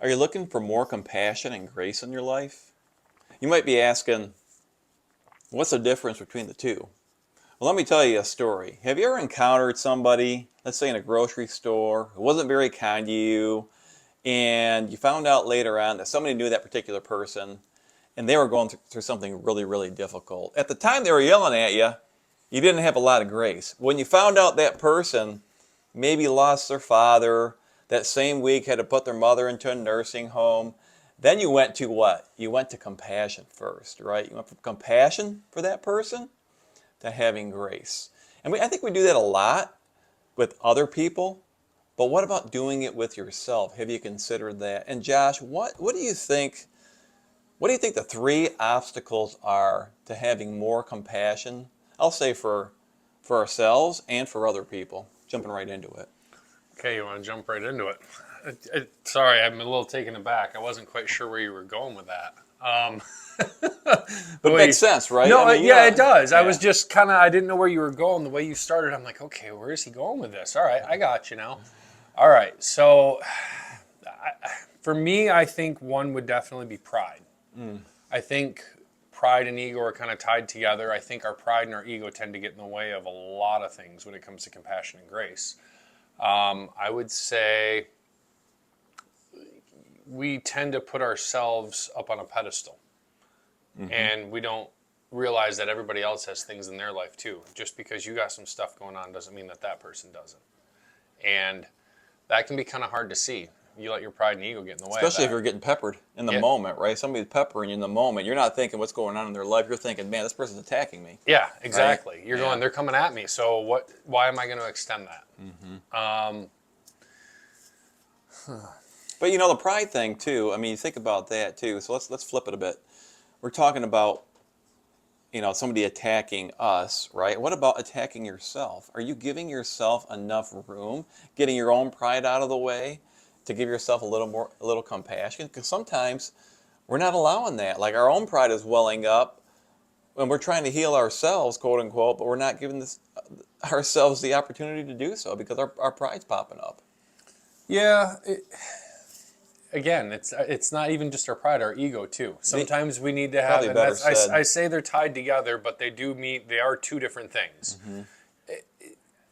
Are you looking for more compassion and grace in your life? You might be asking, what's the difference between the two? Well, let me tell you a story. Have you ever encountered somebody, let's say in a grocery store, who wasn't very kind to you, and you found out later on that somebody knew that particular person, and they were going through something really, really difficult? At the time they were yelling at you, you didn't have a lot of grace. When you found out that person maybe lost their father, that same week had to put their mother into a nursing home, then you went to what? You went to compassion first, right? You went from compassion for that person to having grace. And I think we do that a lot with other people, but what about doing it with yourself? Have you considered that? And Josh, what do you think? What do you think the three obstacles are to having more compassion? I'll say for ourselves and for other people. Jumping right into it. Okay, you want to jump right into it? Sorry, I'm a little taken aback. I wasn't quite sure where you were going with that. But it makes sense, right? No, I mean, yeah, it does. I yeah. was just kind of, I didn't know where you were going. The way you started, I'm like, okay, where is he going with this? All right, I got you now. All right, so for me, I think one would definitely be pride. I think pride and ego are kind of tied together. I think our pride and our ego tend to get in the way of a lot of things when it comes to compassion and grace. I would say we tend to put ourselves up on a pedestal, and we don't realize that everybody else has things in their life too. Just because you got some stuff going on doesn't mean that that person doesn't. And that can be kind of hard to see. You let your pride and ego get in the way of Especially if that. you're getting peppered in the Yeah. moment, right? Somebody's peppering you in the moment. You're not thinking what's going on in their life. You're thinking, man, this person's attacking me. Yeah, exactly. Right? You're Yeah. going, they're coming at me. So what? Why am I going to extend that? But you know the pride thing too. I mean, you think about that too. So let's flip it a bit. We're talking about somebody attacking us, right? What about attacking yourself? Are you giving yourself enough room, getting your own pride out of the way, to give yourself a little compassion? Because sometimes we're not allowing that. Like our own pride is welling up, and we're trying to heal ourselves, quote unquote, but we're not giving ourselves the opportunity to do so because our pride's popping up. Yeah. Again, it's not even just our pride, our ego too. Sometimes we need to have, Probably and better that's said. I say they're tied together, but they do meet. They are two different things.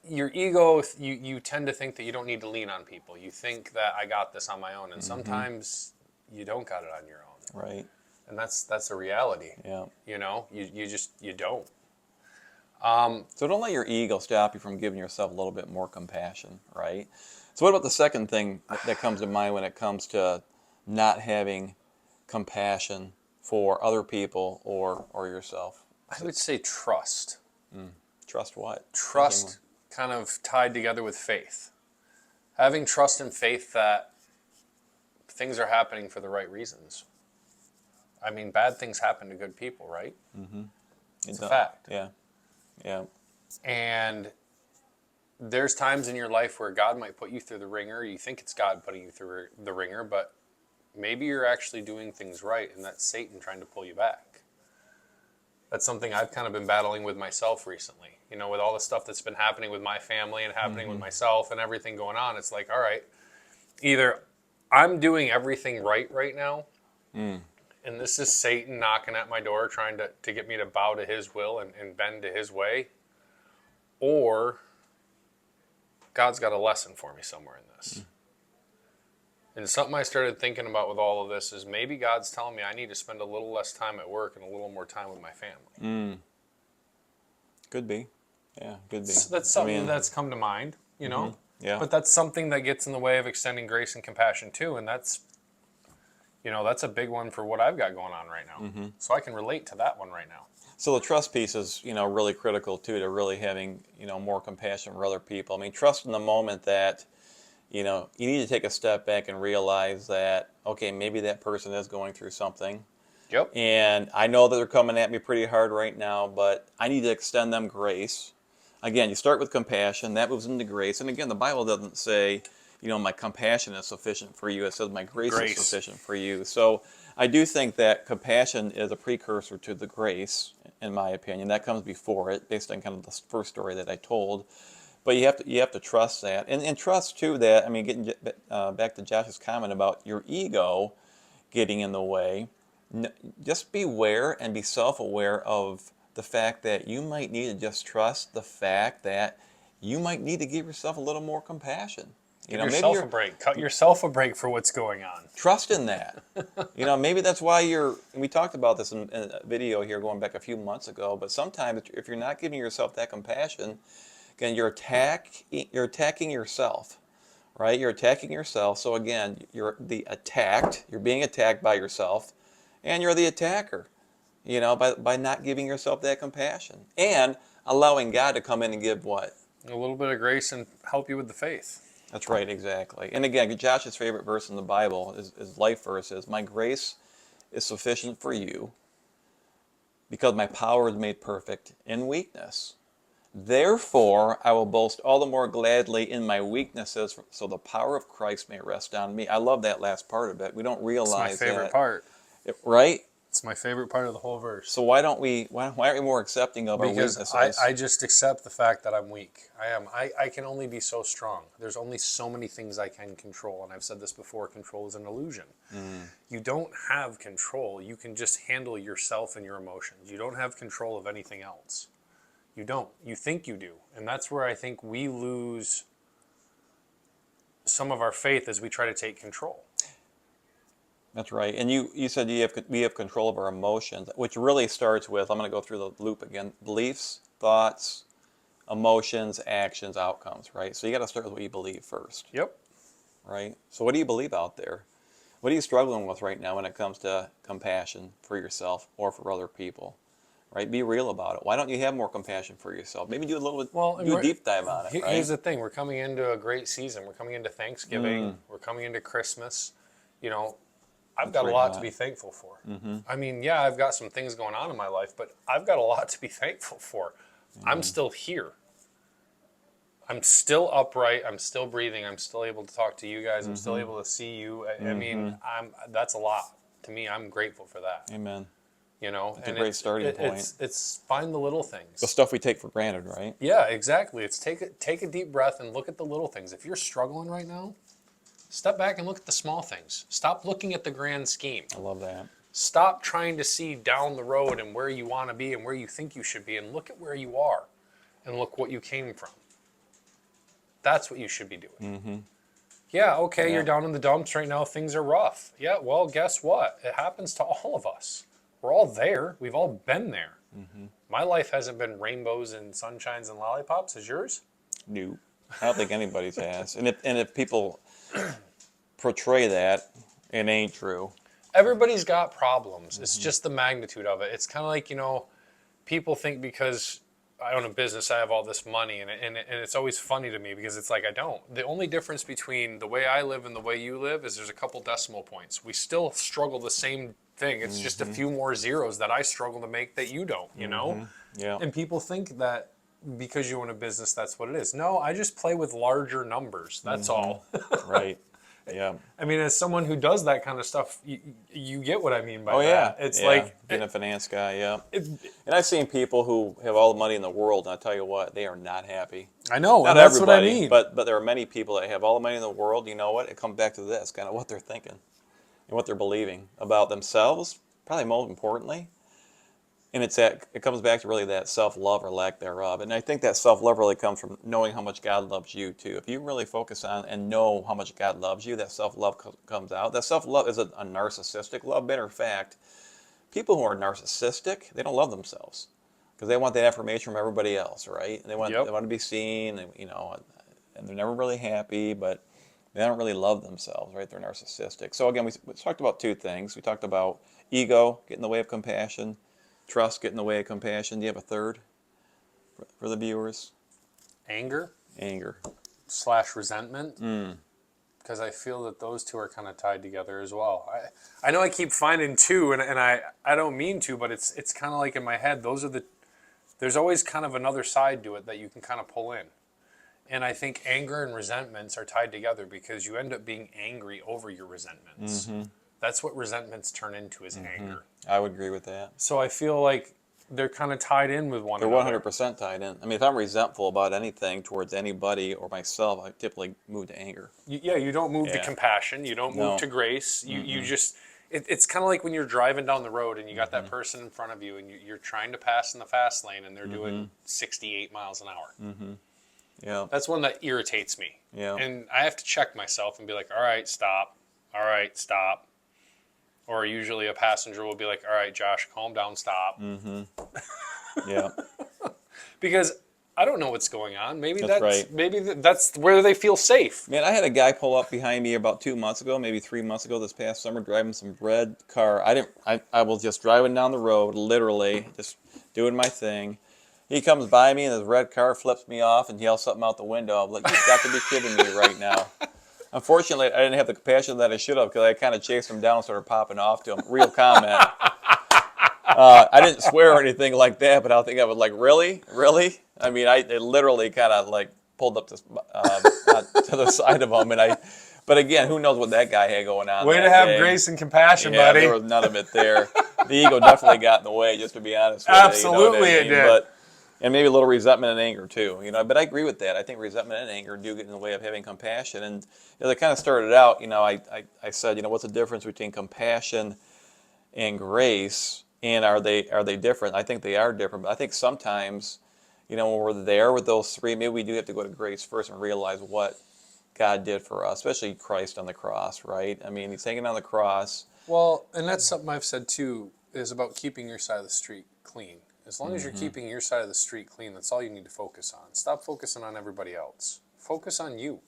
Your ego, you tend to think that you don't need to lean on people. You think that I got this on my own, and sometimes you don't got it on your own. Right. And that's a reality. Yeah. You don't. So don't let your ego stop you from giving yourself a little bit more compassion, right? So what about the second thing that comes to mind when it comes to not having compassion for other people or yourself? I would say trust. Trust what? Trust kind of tied together with faith. Having trust and faith that things are happening for the right reasons. I mean, bad things happen to good people, right? It's a fact. Yeah. Yeah. And there's times in your life where God might put you through the ringer. You think it's God putting you through the ringer, but maybe you're actually doing things right, and that's Satan trying to pull you back. That's something I've kind of been battling with myself recently. With all the stuff that's been happening with my family and happening with myself and everything going on, it's like, all right, either I'm doing everything right now, and this is Satan knocking at my door trying to get me to bow to his will and bend to his way, or God's got a lesson for me somewhere in this. And something I started thinking about with all of this is maybe God's telling me I need to spend a little less time at work and a little more time with my family. Could be. Yeah, could be. That's something that's come to mind, Yeah. But that's something that gets in the way of extending grace and compassion too, and that's a big one for what I've got going on right now. So I can relate to that one right now. So the trust piece is, really critical too, to really having, more compassion for other people. I mean, trust in the moment that, you need to take a step back and realize that, okay, maybe that person is going through something. Yep. And I know that they're coming at me pretty hard right now, but I need to extend them grace. Again, you start with compassion, that moves into grace. And again, the Bible doesn't say, my compassion is sufficient for you. It says my grace is sufficient for you. So I do think that compassion is a precursor to the grace, in my opinion. That comes before it, based on kind of the first story that I told. But you have to trust that, and trust too that, I mean, getting back to Josh's comment about your ego getting in the way. Just beware and be self-aware of the fact that you might need to just trust the fact that you might need to give yourself a little more compassion. Give Maybe yourself you're a break. Cut yourself a break for what's going on. trust in that. Maybe that's why and we talked about this in a video here going back a few months ago, but sometimes if you're not giving yourself that compassion, again, you're attacking yourself, right? You're attacking yourself. So again, you're being attacked by yourself, and you're the attacker, by not giving yourself that compassion and allowing God to come in and give what? A little bit of grace and help you with the faith. That's right, exactly. And again, Josh's favorite verse in the Bible, his life verse is, "My grace is sufficient for you because my power is made perfect in weakness. Therefore, I will boast all the more gladly in my weaknesses, so the power of Christ may rest on me." I love that last part of it. We don't It's realize my favorite that, part. right? It's my favorite part of the whole verse. So why aren't we more accepting of our Because weaknesses? I just accept the fact that I'm weak. I can only be so strong. There's only so many things I can control. And I've said this before, control is an illusion. You don't have control. You can just handle yourself and your emotions. You don't have control of anything else. You don't. You think you do. And that's where I think we lose some of our faith as we try to take control. That's right. And you said we have control of our emotions, which really starts with, I'm going to go through the loop again, beliefs, thoughts, emotions, actions, outcomes, right? So you got to start with what you believe first, Yep. right? So what do you believe out there? What are you struggling with right now when it comes to compassion for yourself or for other people, right? Be real about it. Why don't you have more compassion for yourself? Maybe do a little bit, do a deep dive on it, right? Here's the thing. We're coming into a great season. We're coming into Thanksgiving. We're coming into Christmas. I've got a lot to be thankful for. I mean, yeah, I've got some things going on in my life, but I've got a lot to be thankful for. I'm still here. I'm still upright. I'm still breathing. I'm still able to talk to you guys. I'm still able to see you. I mean, that's a lot to me. I'm grateful for that. Amen. It's a great starting point. It's find the little things. The stuff we take for granted, right? Yeah, exactly. It's take a deep breath and look at the little things. If you're struggling right now, step back and look at the small things. Stop looking at the grand scheme. I love that. Stop trying to see down the road and where you want to be and where you think you should be, and look at where you are and look what you came from. That's what you should be doing. Yeah, okay, you're down in the dumps right now. Things are rough. Yeah, well, guess what? It happens to all of us. We're all there. We've all been there. My life hasn't been rainbows and sunshines and lollipops. Is yours? No, I don't think anybody's has. And if people portray that, it ain't true. Everybody's got problems. It's just the magnitude of it. It's kind of like, people think because I own a business, I have all this money, and it's always funny to me because it's like I don't. The only difference between the way I live and the way you live is there's a couple decimal points. We still struggle the same thing. It's just a few more zeros that I struggle to make that you don't, Yeah. And people think that because you own a business, that's what it is. No, I just play with larger numbers. That's all. Right. Yeah. I mean, as someone who does that kind of stuff, you get what I mean by Oh yeah. that. It's yeah. like being a finance guy. Yeah. And I've seen people who have all the money in the world, and I tell you what, they are not happy. I know. Not and that's everybody, what I mean. but there are many people that have all the money in the world. You know what? It comes back to this, kind of what they're thinking and what they're believing about themselves. Probably most importantly. And it comes back to really that self-love or lack thereof. And I think that self-love really comes from knowing how much God loves you too. If you really focus on and know how much God loves you, that self-love comes out. That self-love is a narcissistic love. Matter of fact, people who are narcissistic, they don't love themselves because they want that affirmation from everybody else, right? And they want to be seen, and they're never really happy, but they don't really love themselves, right? They're narcissistic. So again, we talked about two things. We talked about ego, get in the way of compassion. Trust, get in the way of compassion. Do you have a third for the viewers? Anger / resentment. Because I feel that those two are kind of tied together as well. I know I keep finding two, and I don't mean to, but it's kind of like in my head, there's always kind of another side to it that you can kind of pull in. And I think anger and resentments are tied together because you end up being angry over your resentments. That's what resentments turn into, is anger. I would agree with that. So I feel like they're kind of tied in with one They're another. 100% tied in. I mean, if I'm resentful about anything towards anybody or myself, I typically move to anger. You don't move to Yeah. compassion. You don't move No. to grace. You just it's kind of like when you're driving down the road and you got Mm-hmm. that person in front of you and you're trying to pass in the fast lane and they're Mm-hmm. doing 68 miles an hour. Yeah. That's one that irritates me. Yeah. And I have to check myself and be like, all right, stop. All right, stop. Or usually a passenger will be like, all right, Josh, calm down, stop. Yeah. Because I don't know what's going on. Maybe That's that's right. maybe that's where they feel safe. Man, I had a guy pull up behind me about 2 months ago, maybe 3 months ago this past summer, driving some red car. I was just driving down the road, literally, just doing my thing. He comes by me and his red car flips me off and yells something out the window. I'm like, you've got to be kidding me right now. Unfortunately, I didn't have the compassion that I should have because I kind of chased him down and started popping off to him. Real comment. I didn't swear or anything like that, but I think I was like, really? Really? I mean, I literally kind of like pulled up to the side of him. But again, who knows what that guy had going on. Way that to have day. grace and compassion, Yeah, buddy. there was none of it there. The ego definitely got in the way, just to be honest with Absolutely you. it did. And maybe a little resentment and anger too, But I agree with that. I think resentment and anger do get in the way of having compassion. And as I kind of started out, I said, what's the difference between compassion and grace? And are they different? I think they are different. But I think sometimes, when we're there with those three, maybe we do have to go to grace first and realize what God did for us, especially Christ on the cross, right? I mean, he's hanging on the cross. Well, and that's something I've said too, is about keeping your side of the street clean. As long as you're keeping your side of the street clean, that's all you need to focus on. Stop focusing on everybody else. Focus on you.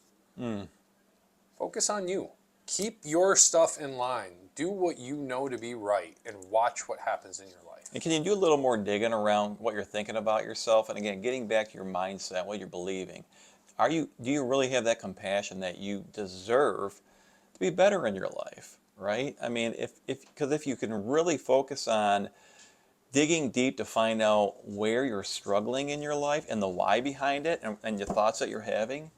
Focus on you. Keep your stuff in line. Do what you know to be right and watch what happens in your life. And can you do a little more digging around what you're thinking about yourself? And again, getting back to your mindset, what you're believing. Do you really have that compassion that you deserve to be better in your life, right? I mean, because if you can really focus on digging deep to find out where you're struggling in your life and the why behind it and your thoughts that you're having,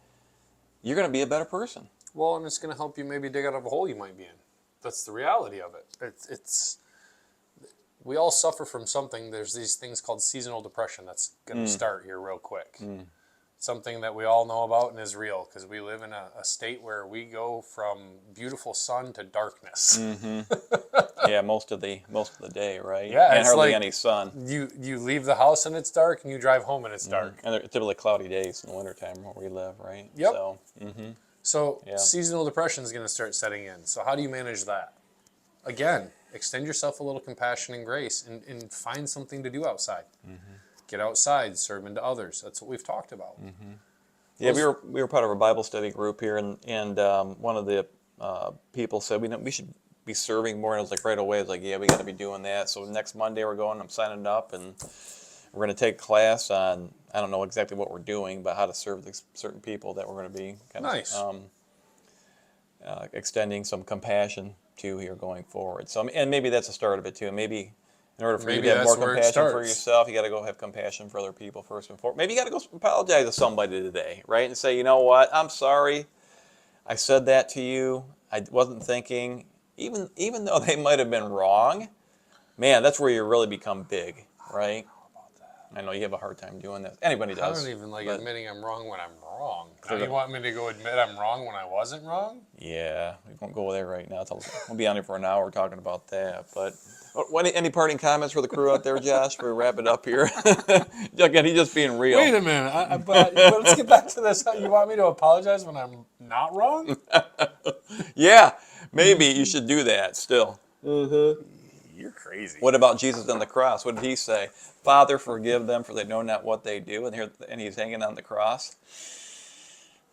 you're going to be a better person. Well, and it's going to help you maybe dig out of a hole you might be in. That's the reality of it. We all suffer from something. There's these things called seasonal depression that's going to start here real quick. Something that we all know about and is real because we live in a state where we go from beautiful sun to darkness. Yeah, most of the day, right? Yeah, and it's hardly like any sun. You leave the house and it's dark, and you drive home and it's dark. And they're typically cloudy days in the wintertime where we live, right? Yep. So, So Yeah. seasonal depression is going to start setting in. So how do you manage that? Again, extend yourself a little compassion and grace and find something to do outside. Get outside, serve into others. That's what we've talked about. yeah, we were part of a Bible study group here, and one of the people said we should be serving more. And I was like right away, I was like, yeah, we got to be doing that. So next Monday we're going. I'm signing up, and we're going to take a class on, I don't know exactly what we're doing, but how to serve these certain people that we're going to be kind Nice. of extending some compassion to here going forward. So, and maybe that's the start of it too. Maybe in order for you Maybe to have more that's where it compassion for starts. yourself, you got to go have compassion for other people first and foremost. Maybe you got to go apologize to somebody today, right? And say, you know what, I'm sorry. I said that to you. I wasn't thinking. Even though they might have been wrong, man, that's where you really become big, right? I know you have a hard time doing that. Anybody I does. don't even like but- admitting I'm wrong when I'm wrong. Now Okay. you want me to go admit I'm wrong when I wasn't wrong? Yeah, we won't go there right now. We'll be on here for an hour talking about that. But any parting comments for the crew out there, Josh? We wrap it up here. Again, he's just being real. Wait a minute. But let's get back to this. You want me to apologize when I'm not wrong? Yeah, maybe you should do that still. You're crazy. What about Jesus on the cross? What did he say? Father, forgive them, for they know not what they do. And he's hanging on the cross.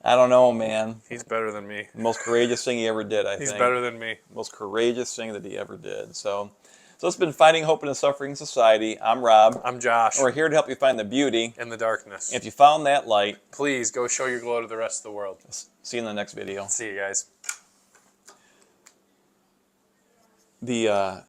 I don't know, man. He's better than me. The most courageous thing he ever did, I think. He's better than me. Most courageous thing that he ever did. So it's been Finding Hope in a Suffering Society. I'm Rob. I'm Josh. We're here to help you find the beauty. In the darkness. If you found that light, Please go show your glow to the rest of the world. see you in the next video. See you guys. The